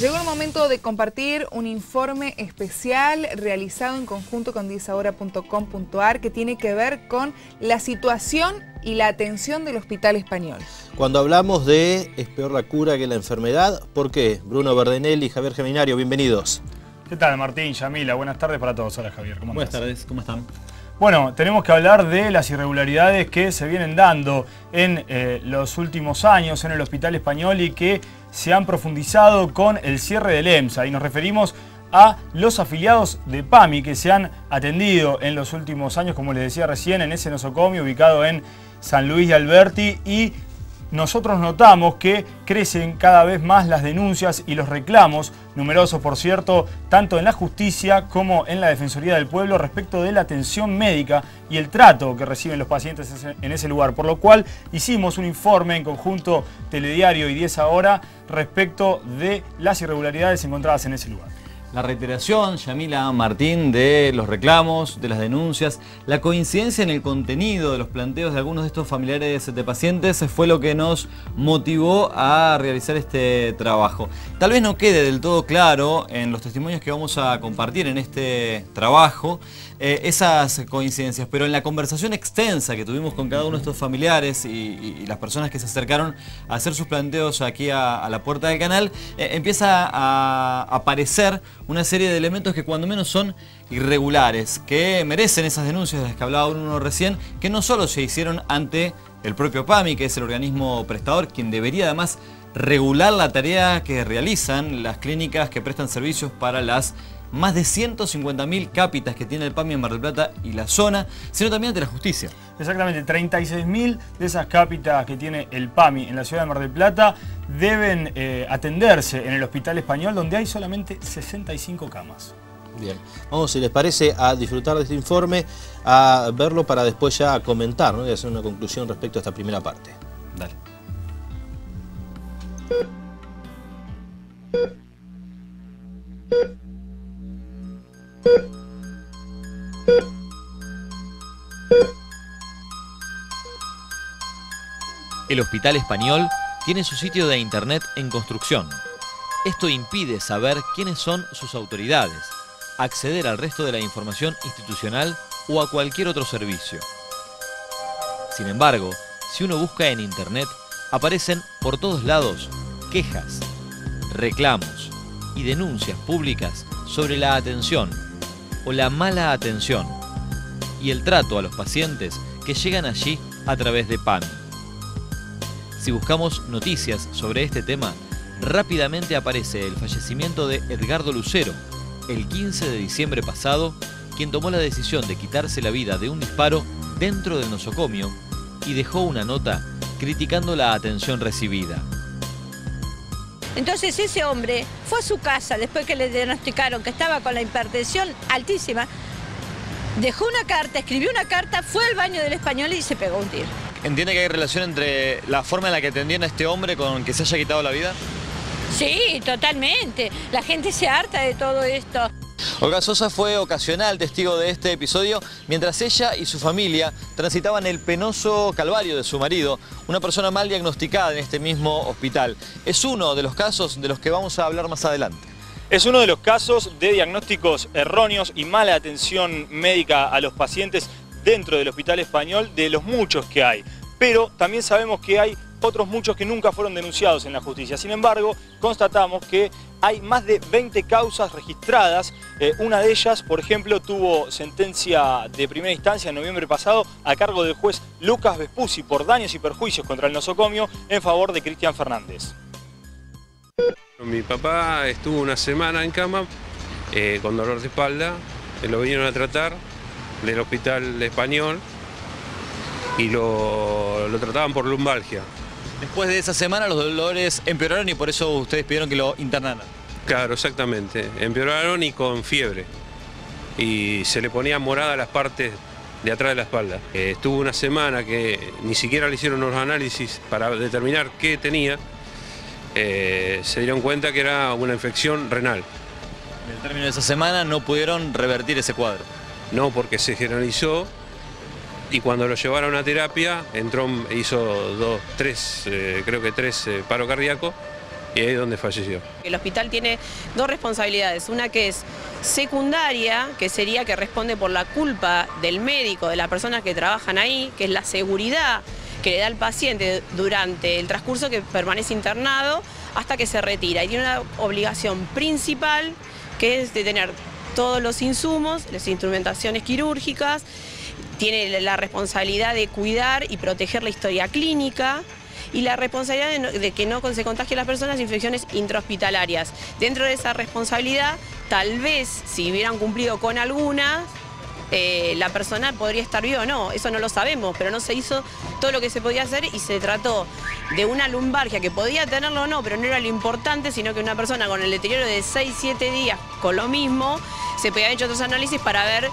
Llegó el momento de compartir un informe especial realizado en conjunto con 10ahora.com.ar que tiene que ver con la situación y la atención del Hospital Español. Cuando hablamos de es peor la cura que la enfermedad, ¿por qué? Bruno Verdenelli y Javier Geminario, bienvenidos. ¿Qué tal, Martín, Yamila? Buenas tardes para todos. Hola, Javier. ¿Cómo Buenas estás? tardes, ¿cómo están? Bueno, tenemos que hablar de las irregularidades que se vienen dando en los últimos años en el Hospital Español y que se han profundizado con el cierre del EMSA. Y nos referimos a los afiliados de PAMI que se han atendido en los últimos años, como les decía recién, en ese nosocomio ubicado en San Luis de Alberti, y nosotros notamos que crecen cada vez más las denuncias y los reclamos, numerosos por cierto, tanto en la justicia como en la Defensoría del Pueblo respecto de la atención médica y el trato que reciben los pacientes en ese lugar. Por lo cual hicimos un informe en conjunto Telediario y 10 Ahora respecto de las irregularidades encontradas en ese lugar. La reiteración, Yamila, Martín, de los reclamos, de las denuncias, la coincidencia en el contenido de los planteos de algunos de estos familiares de pacientes fue lo que nos motivó a realizar este trabajo. Tal vez no quede del todo claro en los testimonios que vamos a compartir en este trabajo esas coincidencias, pero en la conversación extensa que tuvimos con cada uno de estos familiares y las personas que se acercaron a hacer sus planteos aquí a la puerta del canal, empieza a aparecer una serie de elementos que cuando menos son irregulares, que merecen esas denuncias de las que hablaba uno recién, que no solo se hicieron ante el propio PAMI, que es el organismo prestador, quien debería además regular la tarea que realizan las clínicas que prestan servicios para las más de 150.000 cápitas que tiene el PAMI en Mar del Plata y la zona, sino también ante la justicia. Exactamente, 36.000 de esas cápitas que tiene el PAMI en la ciudad de Mar del Plata deben atenderse en el Hospital Español, donde hay solamente 65 camas. Bien, vamos, si les parece, a disfrutar de este informe, a verlo para después ya comentar, ¿no? Y hacer una conclusión respecto a esta primera parte. Dale. El Hospital Español tiene su sitio de internet en construcción. Esto impide saber quiénes son sus autoridades, acceder al resto de la información institucional o a cualquier otro servicio. Sin embargo, si uno busca en internet, aparecen por todos lados quejas, reclamos y denuncias públicas sobre la atención o la mala atención y el trato a los pacientes que llegan allí a través de PAMI. Si buscamos noticias sobre este tema, rápidamente aparece el fallecimiento de Edgardo Lucero, el 15 de diciembre pasado, quien tomó la decisión de quitarse la vida de un disparo dentro del nosocomio y dejó una nota criticando la atención recibida. Entonces ese hombre fue a su casa después que le diagnosticaron que estaba con la hipertensión altísima, dejó una carta, escribió una carta, fue al baño del Español y se pegó un tiro. ¿Entiende que hay relación entre la forma en la que atendían a este hombre con que se haya quitado la vida? Sí, totalmente. La gente se harta de todo esto. Olga Sosa fue ocasional testigo de este episodio mientras ella y su familia transitaban el penoso calvario de su marido, una persona mal diagnosticada en este mismo hospital. Es uno de los casos de los que vamos a hablar más adelante. Es uno de los casos de diagnósticos erróneos y mala atención médica a los pacientes dentro del Hospital Español, de los muchos que hay. Pero también sabemos que hay otros muchos que nunca fueron denunciados en la justicia. Sin embargo, constatamos que hay más de 20 causas registradas. Una de ellas, por ejemplo, tuvo sentencia de primera instancia en noviembre pasado a cargo del juez Lucas Vespucci por daños y perjuicios contra el nosocomio en favor de Cristian Fernández. Mi papá estuvo una semana en cama con dolor de espalda, lo vinieron a tratar del Hospital Español y lo trataban por lumbalgia. Después de esa semana los dolores empeoraron y por eso ustedes pidieron que lo internaran. Claro, exactamente, empeoraron y con fiebre y se le ponían moradas las partes de atrás de la espalda. Estuvo una semana que ni siquiera le hicieron los análisis para determinar qué tenía. Se dieron cuenta que era una infección renal. En el término de esa semana no pudieron revertir ese cuadro. No, porque se generalizó y cuando lo llevaron a terapia, hizo tres paros cardíacos y ahí es donde falleció. El hospital tiene dos responsabilidades, una que es secundaria, que sería que responde por la culpa del médico, de las personas que trabajan ahí, que es la seguridad que le da al paciente durante el transcurso que permanece internado hasta que se retira. Y tiene una obligación principal, que es de tener todos los insumos, las instrumentaciones quirúrgicas, tiene la responsabilidad de cuidar y proteger la historia clínica y la responsabilidad de que no se contagien las personas infecciones intrahospitalarias. Dentro de esa responsabilidad, tal vez si hubieran cumplido con algunas, la persona podría estar viva o no, eso no lo sabemos, pero no se hizo todo lo que se podía hacer y se trató de una lumbalgia que podía tenerlo o no, pero no era lo importante, sino que una persona con el deterioro de 6-7 días con lo mismo, se podía haber hecho otros análisis para ver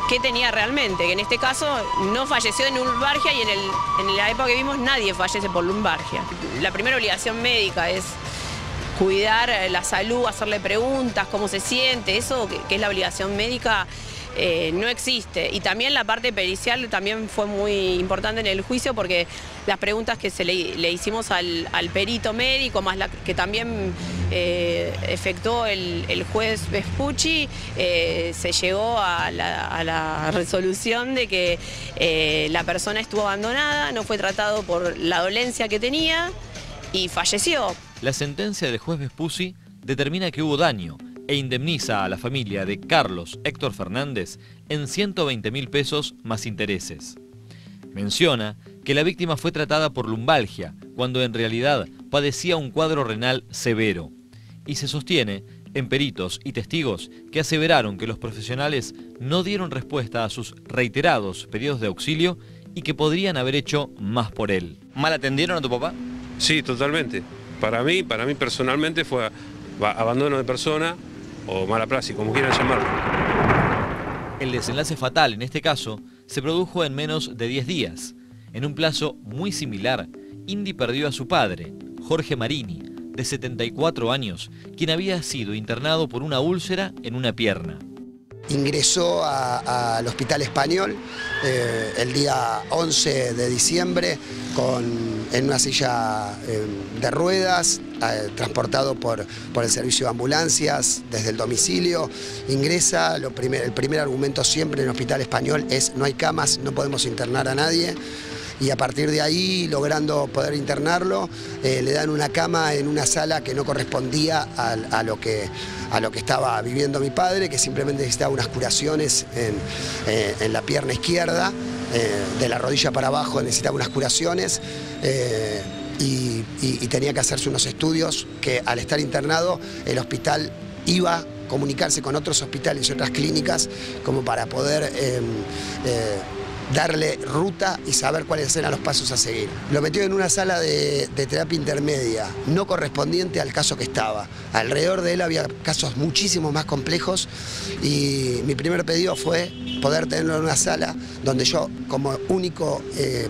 qué tenía realmente, que en este caso no falleció de lumbalgia y en la época que vimos nadie fallece por lumbalgia. La primera obligación médica es cuidar la salud, hacerle preguntas, cómo se siente, eso que es la obligación médica. No existe. Y también la parte pericial también fue muy importante en el juicio porque las preguntas que le hicimos al perito médico, más la que también efectuó el juez Vespucci, se llegó a la resolución de que la persona estuvo abandonada, no fue tratado por la dolencia que tenía y falleció. La sentencia del juez Vespucci determina que hubo daño e indemniza a la familia de Carlos Héctor Fernández en 120.000 pesos más intereses. Menciona que la víctima fue tratada por lumbalgia, cuando en realidad padecía un cuadro renal severo. Y se sostiene en peritos y testigos que aseveraron que los profesionales no dieron respuesta a sus reiterados pedidos de auxilio y que podrían haber hecho más por él. ¿Mal atendieron a tu papá? Sí, totalmente. Para mí personalmente fue abandono de persona o mala praxis, como quieran llamarlo. El desenlace fatal en este caso se produjo en menos de 10 días. En un plazo muy similar, Indy perdió a su padre, Jorge Marini, de 74 años, quien había sido internado por una úlcera en una pierna. Ingresó al Hospital Español el día 11 de diciembre en una silla de ruedas, transportado por el servicio de ambulancias desde el domicilio. Ingresa, el primer argumento siempre en el Hospital Español es: no hay camas, no podemos internar a nadie. Y a partir de ahí, logrando poder internarlo, le dan una cama en una sala que no correspondía a lo que estaba viviendo mi padre, que simplemente necesitaba unas curaciones en la pierna izquierda, de la rodilla para abajo necesitaba unas curaciones, y tenía que hacerse unos estudios que, al estar internado, el hospital iba a comunicarse con otros hospitales y otras clínicas como para poder darle ruta y saber cuáles eran los pasos a seguir. Lo metió en una sala de terapia intermedia, no correspondiente al caso que estaba. Alrededor de él había casos muchísimo más complejos y mi primer pedido fue poder tenerlo en una sala donde yo, como único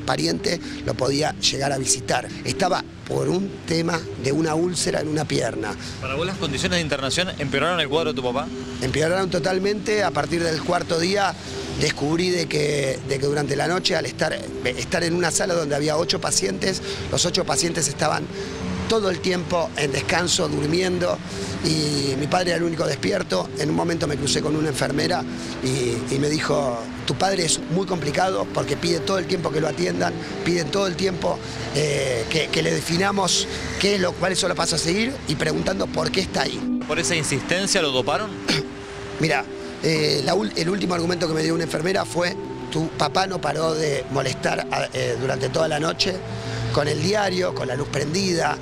pariente, lo podía llegar a visitar. Estaba por un tema de una úlcera en una pierna. ¿Para vos las condiciones de internación empeoraron el cuadro de tu papá? Empeoraron totalmente. A partir del cuarto día descubrí de que durante la noche, al estar en una sala donde había 8 pacientes, los 8 pacientes estaban todo el tiempo en descanso, durmiendo, y mi padre era el único despierto. En un momento me crucé con una enfermera y me dijo: tu padre es muy complicado porque pide todo el tiempo que lo atiendan, piden todo el tiempo que le definamos cuáles son los pasos a seguir, y preguntando por qué está ahí. ¿Por esa insistencia lo doparon? Mira, el último argumento que me dio una enfermera fue: tu papá no paró de molestar durante toda la noche, con el diario, con la luz prendida,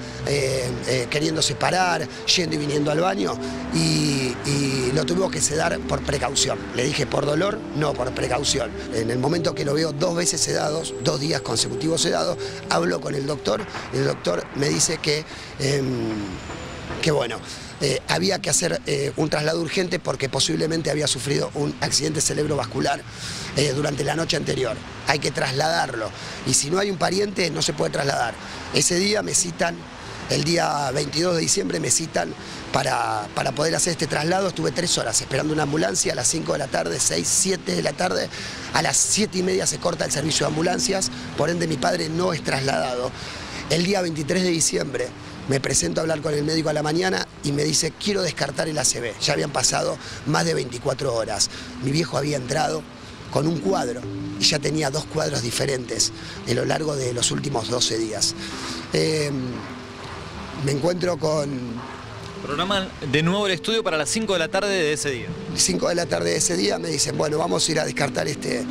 queriéndose parar, yendo y viniendo al baño, y lo tuvimos que sedar por precaución. Le dije: por dolor, no, por precaución. En el momento que lo veo 2 veces sedados, 2 días consecutivos sedados, hablo con el doctor, y el doctor me dice que bueno, había que hacer un traslado urgente porque posiblemente había sufrido un accidente cerebrovascular durante la noche anterior. Hay que trasladarlo, y si no hay un pariente no se puede trasladar. Ese día me citan, el día 22 de diciembre me citan para poder hacer este traslado. Estuve 3 horas esperando una ambulancia, a las 5 de la tarde, 6, 7 de la tarde, a las 7:30 se corta el servicio de ambulancias, por ende mi padre no es trasladado. El día 23 de diciembre Me presento a hablar con el médico a la mañana y me dice, quiero descartar el ACV. Ya habían pasado más de 24 horas. Mi viejo había entrado con un cuadro y ya tenía 2 cuadros diferentes a lo largo de los últimos 12 días. Me encuentro con... Programan de nuevo el estudio para las 5 de la tarde de ese día. 5 de la tarde de ese día me dicen, bueno, vamos a ir a descartar este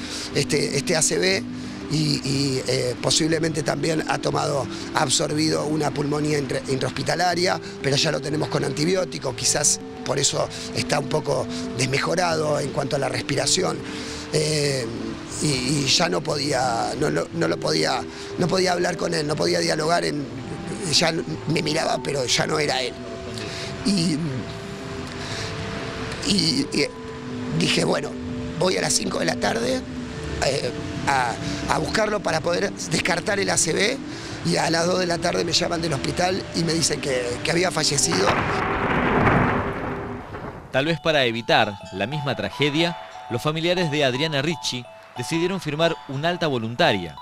ACV y posiblemente también ha absorbido una pulmonía intrahospitalaria, pero ya lo tenemos con antibióticos, quizás por eso está un poco desmejorado en cuanto a la respiración. Y ya no podía hablar con él, no podía dialogar, ya me miraba, pero ya no era él. Y dije, bueno, voy a las 5 de la tarde a buscarlo para poder descartar el ACV, y a las 2 de la tarde me llaman del hospital y me dicen que había fallecido. Tal vez para evitar la misma tragedia, los familiares de Adriana Ricci decidieron firmar un alta voluntaria.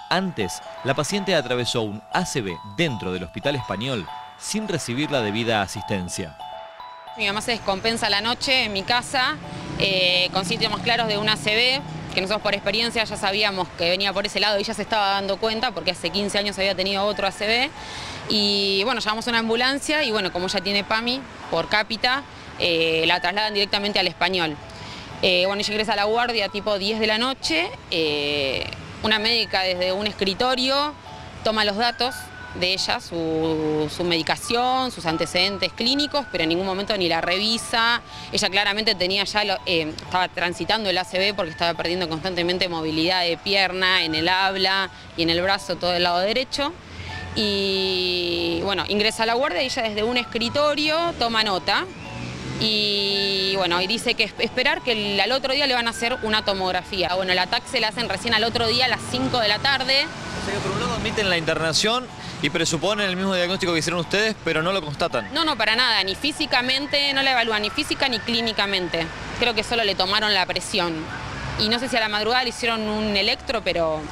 Antes, la paciente atravesó un ACV dentro del Hospital Español sin recibir la debida asistencia. Mi mamá se descompensa a la noche en mi casa con síntomas claros de un ACV, que nosotros por experiencia ya sabíamos que venía por ese lado y ella se estaba dando cuenta porque hace 15 años había tenido otro ACV. Y bueno, llamamos a una ambulancia y bueno, como ella tiene PAMI por cápita, la trasladan directamente al Español. Bueno, ella ingresa a la guardia tipo 10 de la noche, una médica desde un escritorio toma los datos de ella, su medicación, sus antecedentes clínicos, pero en ningún momento ni la revisa. Ella claramente tenía ya estaba transitando el ACV porque estaba perdiendo constantemente movilidad de pierna, en el habla y en el brazo, todo el lado derecho. Y bueno, ingresa a la guardia y ella desde un escritorio toma nota. Y bueno, y dice que esperar que al otro día le van a hacer una tomografía. Bueno, la TAC se la hacen recién al otro día a las 5 de la tarde. O sea que por un lado admiten la internación y presuponen el mismo diagnóstico que hicieron ustedes, pero no lo constatan. No, para nada, ni físicamente, no la evalúan ni física ni clínicamente. Creo que solo le tomaron la presión. Y no sé si a la madrugada le hicieron un electro, pero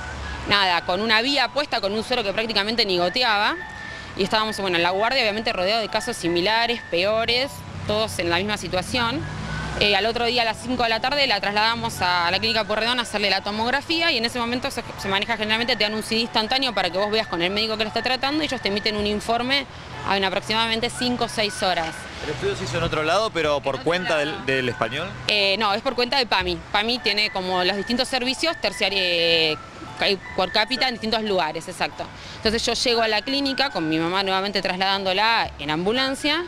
nada, con una vía puesta, con un suero que prácticamente ni goteaba. Y estábamos, bueno, en la guardia, obviamente rodeados de casos similares, peores, todos en la misma situación. Al otro día a las 5 de la tarde la trasladamos a la clínica Pueyrredón a hacerle la tomografía y en ese momento se maneja generalmente, te dan un CD instantáneo para que vos veas con el médico que lo está tratando y ellos te emiten un informe en aproximadamente 5 o 6 horas. ¿El estudio se hizo en otro lado, pero por cuenta del Español? No, es por cuenta de PAMI. PAMI tiene como los distintos servicios terciarios por cápita en distintos lugares, exacto. Entonces yo llego a la clínica con mi mamá nuevamente trasladándola en ambulancia,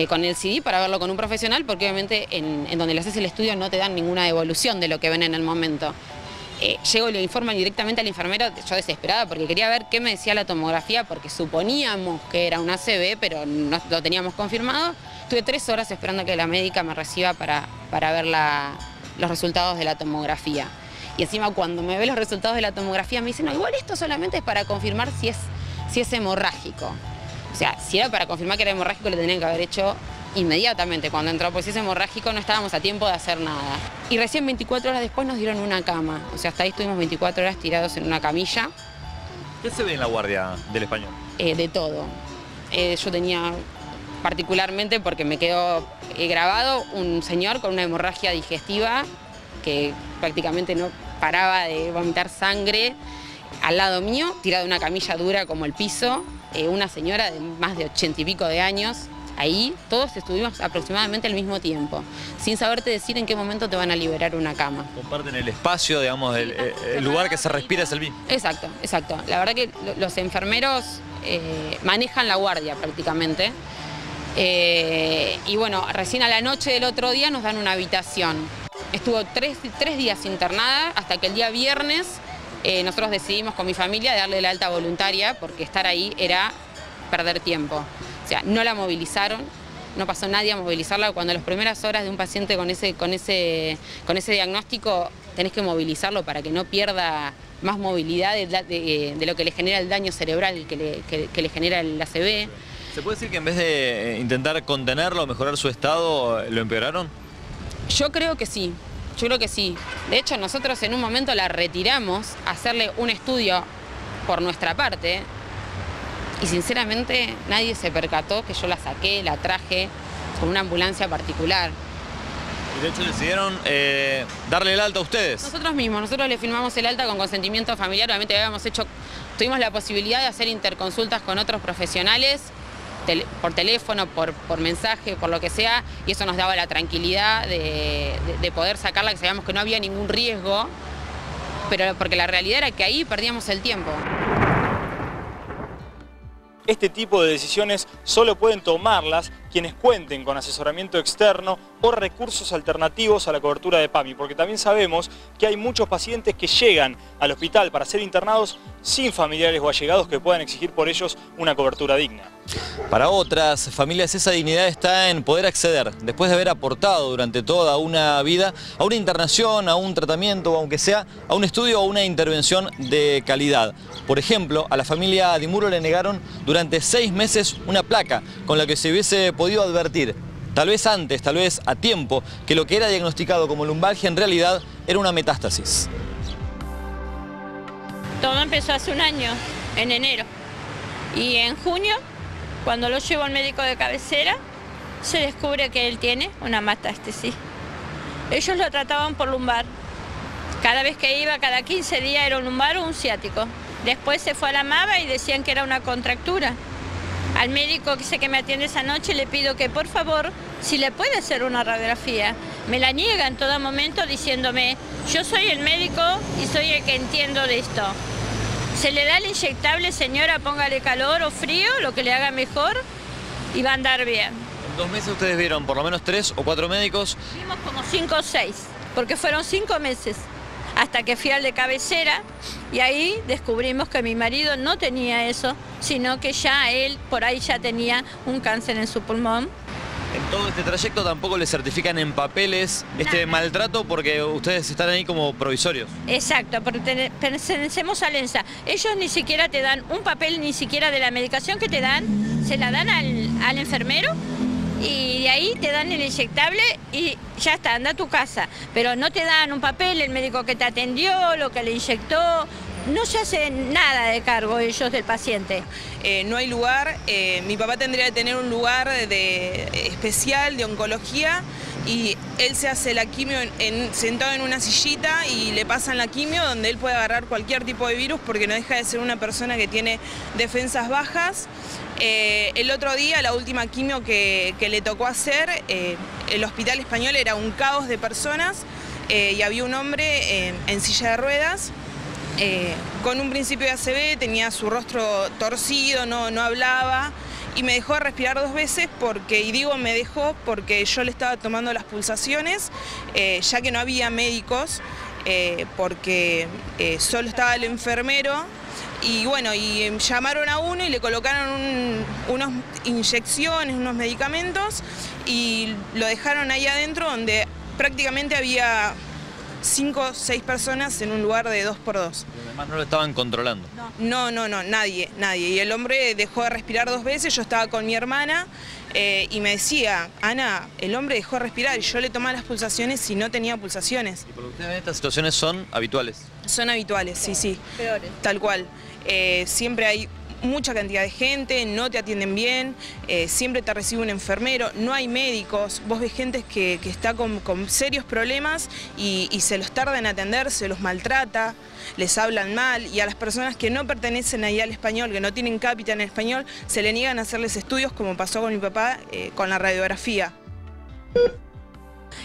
con el CD para verlo con un profesional, porque obviamente en donde le haces el estudio no te dan ninguna devolución de lo que ven en el momento. Llego y le informan directamente al enfermero, yo desesperada porque quería ver qué me decía la tomografía, porque suponíamos que era un ACV, pero no lo teníamos confirmado. Estuve 3 horas esperando que la médica me reciba para ver los resultados de la tomografía. Y encima cuando me ve los resultados de la tomografía me dicen, no, igual esto solamente es para confirmar si es hemorrágico. O sea, si era para confirmar que era hemorrágico, lo tenían que haber hecho inmediatamente cuando entró, pues si es hemorrágico no estábamos a tiempo de hacer nada. Y recién 24 horas después nos dieron una cama, o sea, hasta ahí estuvimos 24 horas tirados en una camilla. ¿Qué se ve en la guardia del Español? De todo. Yo tenía particularmente, porque me quedó grabado, un señor con una hemorragia digestiva que prácticamente no paraba de vomitar sangre al lado mío, tirado en una camilla dura como el piso. Una señora de más de 80 y pico de años, ahí todos estuvimos aproximadamente al mismo tiempo, sin saberte decir en qué momento te van a liberar una cama. Comparten el espacio, digamos, el lugar que se respira es el mismo. Exacto, exacto. La verdad que los enfermeros manejan la guardia prácticamente. Y bueno, recién a la noche del otro día nos dan una habitación. Estuvo tres días internada hasta que el día viernes nosotros decidimos con mi familia darle la alta voluntaria porque estar ahí era perder tiempo. O sea, no la movilizaron, no pasó nadie a movilizarla. Cuando las primeras horas de un paciente con ese diagnóstico tenés que movilizarlo para que no pierda más movilidad de lo que le genera el daño cerebral que le genera el ACV. ¿Se puede decir que en vez de intentar contenerlo o mejorar su estado, lo empeoraron? Yo creo que sí. Yo creo que sí. De hecho, nosotros en un momento la retiramos a hacerle un estudio por nuestra parte, y sinceramente nadie se percató que yo la saqué, la traje con una ambulancia particular. Y de hecho decidieron darle el alta a ustedes. Nosotros mismos, nosotros le firmamos el alta con consentimiento familiar. Obviamente tuvimos la posibilidad de hacer interconsultas con otros profesionales, por teléfono, por mensaje, por lo que sea, y eso nos daba la tranquilidad de poder sacarla, que sabíamos que no había ningún riesgo, pero porque la realidad era que ahí perdíamos el tiempo. Este tipo de decisiones solo pueden tomarlas quienes cuenten con asesoramiento externo o recursos alternativos a la cobertura de PAMI, porque también sabemos que hay muchos pacientes que llegan al hospital para ser internados sin familiares o allegados que puedan exigir por ellos una cobertura digna. Para otras familias esa dignidad está en poder acceder, después de haber aportado durante toda una vida, a una internación, a un tratamiento, o aunque sea a un estudio o una intervención de calidad. Por ejemplo, a la familia Di Muro le negaron durante 6 meses una placa con la que se hubiese podido advertir, tal vez antes, tal vez a tiempo, que lo que era diagnosticado como lumbalgia en realidad era una metástasis. Todo empezó hace un año, en enero, y en junio, cuando lo llevo al médico de cabecera, se descubre que él tiene una metástasis. Ellos lo trataban por lumbar. Cada vez que iba, cada 15 días era un lumbar o un ciático. Después se fue a la MAVA y decían que era una contractura. Al médico que me atiende esa noche le pido que por favor, si le puede hacer una radiografía. Me la niega en todo momento diciéndome, yo soy el médico y soy el que entiendo de esto. Se le da el inyectable, señora, póngale calor o frío, lo que le haga mejor y va a andar bien. En 2 meses ustedes vieron por lo menos 3 o 4 médicos. Vimos como 5 o 6, porque fueron 5 meses. Hasta que fui al de cabecera y ahí descubrimos que mi marido no tenía eso, sino que ya él por ahí ya tenía un cáncer en su pulmón. En todo este trayecto tampoco le certifican en papeles este maltrato porque ustedes están ahí como provisorios. Exacto, porque pertenecemos a ENSA. Ellos ni siquiera te dan un papel, ni siquiera de la medicación que te dan, se la dan al enfermero y de ahí te dan el inyectable y ya está, anda a tu casa. Pero no te dan un papel, el médico que te atendió, lo que le inyectó. No se hace nada de cargo ellos del paciente. No hay lugar, mi papá tendría que tener un lugar especial de oncología y él se hace la quimio sentado en una sillita y le pasan la quimio donde él puede agarrar cualquier tipo de virus porque no deja de ser una persona que tiene defensas bajas. El otro día, la última quimio que le tocó hacer, el Hospital Español era un caos de personas y había un hombre en silla de ruedas. Con un principio de ACV, tenía su rostro torcido, no hablaba y me dejó de respirar 2 veces y digo me dejó porque yo le estaba tomando las pulsaciones, ya que no había médicos, porque solo estaba el enfermero y bueno, y llamaron a uno y le colocaron unas inyecciones, unos medicamentos y lo dejaron ahí adentro donde prácticamente había 5 o 6 personas en un lugar de 2 por 2. Además no lo estaban controlando. No, nadie. Y el hombre dejó de respirar 2 veces, yo estaba con mi hermana y me decía, Ana, el hombre dejó de respirar y yo le tomaba las pulsaciones y no tenía pulsaciones. ¿Y por ustedes estas situaciones son habituales? Son habituales, sí. Peores. Tal cual. Siempre hay mucha cantidad de gente, no te atienden bien, siempre te recibe un enfermero, no hay médicos, vos ves gente que está con serios problemas y se los tarda en atender, se los maltrata, les hablan mal y a las personas que no pertenecen ahí al español, que no tienen cápita en español, se le niegan a hacerles estudios como pasó con mi papá con la radiografía.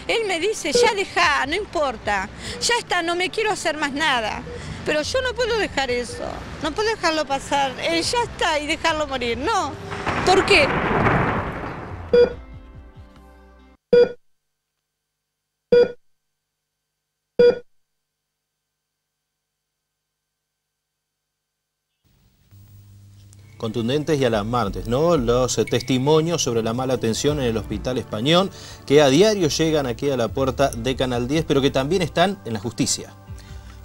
Él me dice, ya dejá, no importa, ya está, no me quiero hacer más nada. Pero yo no puedo dejar eso, no puedo dejarlo pasar, ya está y dejarlo morir, no. ¿Por qué? Contundentes y alarmantes, ¿no? Los testimonios sobre la mala atención en el Hospital Español, que a diario llegan aquí a la puerta de Canal 10, pero que también están en la justicia.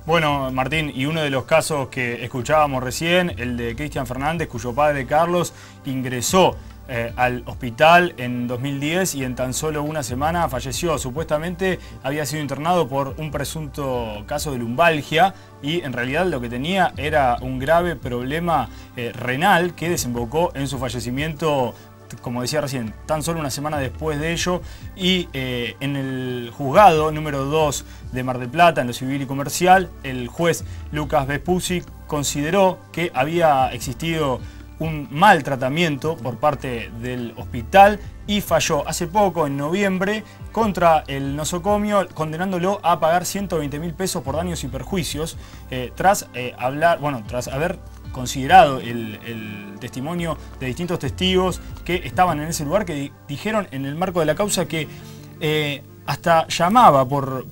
Bueno, Martín, y uno de los casos que escuchábamos recién, el de Cristian Fernández, cuyo padre Carlos ingresó al hospital en 2010 y en tan solo una semana falleció. Supuestamente había sido internado por un presunto caso de lumbalgia y en realidad lo que tenía era un grave problema renal que desembocó en su fallecimiento, como decía recién, tan solo una semana después de ello. Y en el juzgado número 2 de Mar del Plata, en lo civil y comercial, el juez Lucas Vespucci consideró que había existido un mal tratamiento por parte del hospital y falló hace poco, en noviembre, contra el nosocomio, condenándolo a pagar 120.000 pesos por daños y perjuicios, tras haber considerado el testimonio de distintos testigos que estaban en ese lugar, que dijeron en el marco de la causa que hasta llamaba por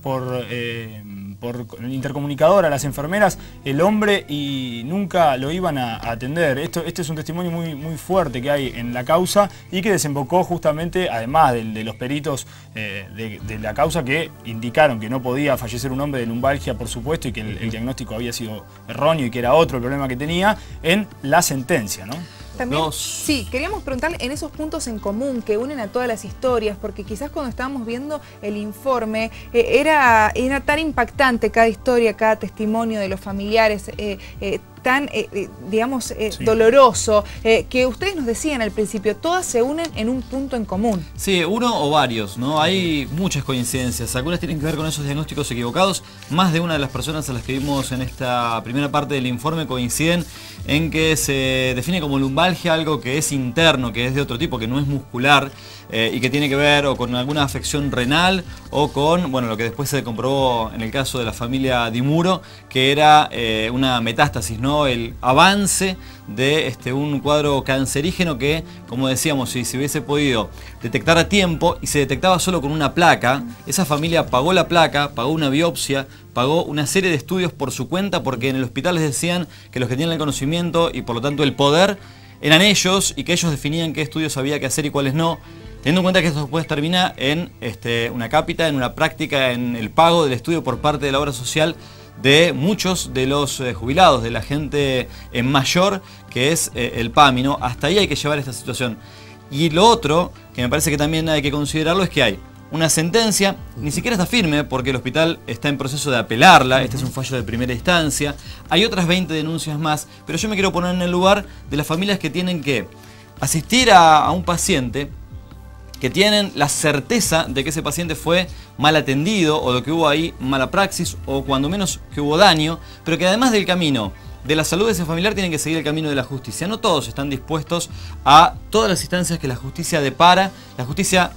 el intercomunicador a las enfermeras el hombre y nunca lo iban a atender. Este es un testimonio muy fuerte que hay en la causa y que desembocó justamente, además de los peritos de la causa, que indicaron que no podía fallecer un hombre de lumbalgia, por supuesto, y que el diagnóstico había sido erróneo y que era otro el problema que tenía, en la sentencia, ¿no? También, sí, queríamos preguntar en esos puntos en común que unen a todas las historias, porque quizás cuando estábamos viendo el informe era tan impactante cada historia, cada testimonio de los familiares, tan, doloroso, que ustedes nos decían al principio, todas se unen en un punto en común. Sí, uno o varios, ¿no? Hay muchas coincidencias, algunas tienen que ver con esos diagnósticos equivocados. Más de una de las personas a las que vimos en esta primera parte del informe coinciden en que se define como lumbalgia algo que es interno, que es de otro tipo, que no es muscular, y que tiene que ver o con alguna afección renal o con, bueno, lo que después se comprobó en el caso de la familia Di Muro, que era una metástasis, ¿no? El avance de un cuadro cancerígeno que, como decíamos, si se hubiese podido detectar a tiempo y se detectaba solo con una placa, esa familia pagó la placa, pagó una biopsia, pagó una serie de estudios por su cuenta, porque en el hospital les decían que los que tenían el conocimiento y por lo tanto el poder eran ellos, y que ellos definían qué estudios había que hacer y cuáles no, teniendo en cuenta que esto después termina en una cápita, en una práctica, en el pago del estudio por parte de la obra social de muchos de los jubilados, de la gente mayor, que es el PAMI, ¿no? Hasta ahí hay que llevar esta situación. Y lo otro, que me parece que también hay que considerarlo, es que hay una sentencia, ni siquiera está firme porque el hospital está en proceso de apelarla, este es un fallo de primera instancia, hay otras 20 denuncias más, pero yo me quiero poner en el lugar de las familias que tienen que asistir a un paciente, que tienen la certeza de que ese paciente fue mal atendido o de que hubo ahí mala praxis o cuando menos que hubo daño, pero que además del camino de la salud de ese familiar tienen que seguir el camino de la justicia. No todos están dispuestos a todas las instancias que la justicia depara. La justicia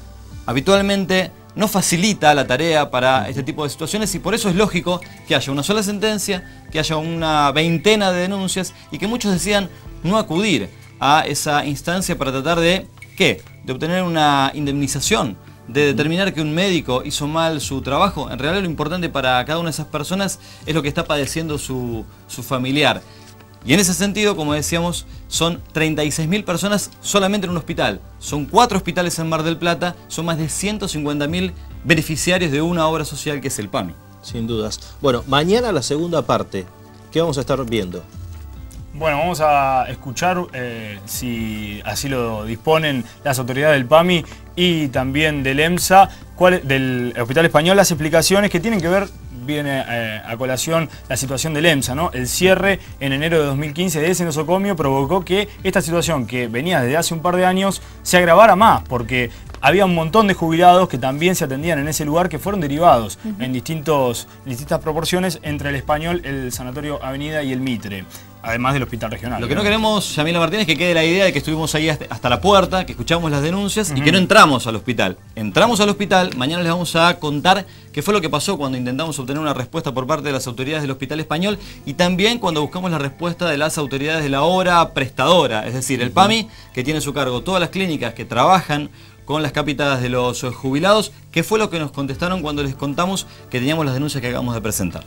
habitualmente no facilita la tarea para este tipo de situaciones y por eso es lógico que haya una sola sentencia, que haya una veintena de denuncias y que muchos decidan no acudir a esa instancia para tratar de ¿qué? De obtener una indemnización, de determinar que un médico hizo mal su trabajo. En realidad lo importante para cada una de esas personas es lo que está padeciendo su familiar. Y en ese sentido, como decíamos, son 36.000 personas solamente en un hospital. Son 4 hospitales en Mar del Plata, son más de 150.000 beneficiarios de una obra social que es el PAMI. Sin dudas. Bueno, mañana la segunda parte, ¿qué vamos a estar viendo? Bueno, vamos a escuchar, si así lo disponen las autoridades del PAMI y también del EMSA, del Hospital Español, las explicaciones que tienen que ver, viene a colación la situación del EMSA, ¿no? El cierre en enero de 2015 de ese nosocomio provocó que esta situación que venía desde hace un par de años se agravara más, porque había un montón de jubilados que también se atendían en ese lugar que fueron derivados en distintas proporciones entre el Español, el Sanatorio Avenida y el Mitre, además del hospital regional. Lo que no queremos, Yamila Martínez, es que quede la idea de que estuvimos ahí hasta la puerta, que escuchamos las denuncias y que no entramos al hospital. Entramos al hospital, mañana les vamos a contar qué fue lo que pasó cuando intentamos obtener una respuesta por parte de las autoridades del Hospital Español y también cuando buscamos la respuesta de las autoridades de la obra prestadora, es decir, el PAMI, que tiene a su cargo todas las clínicas que trabajan con las cápitas de los jubilados, qué fue lo que nos contestaron cuando les contamos que teníamos las denuncias que acabamos de presentar.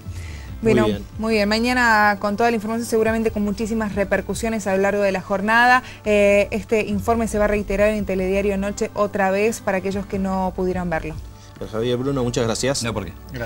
Bueno, muy bien. Mañana con toda la información, seguramente con muchísimas repercusiones a lo largo de la jornada. Este informe se va a reiterar en Telediario Noche otra vez para aquellos que no pudieron verlo. Javier, Bruno, muchas gracias. No, ¿por qué? Gracias.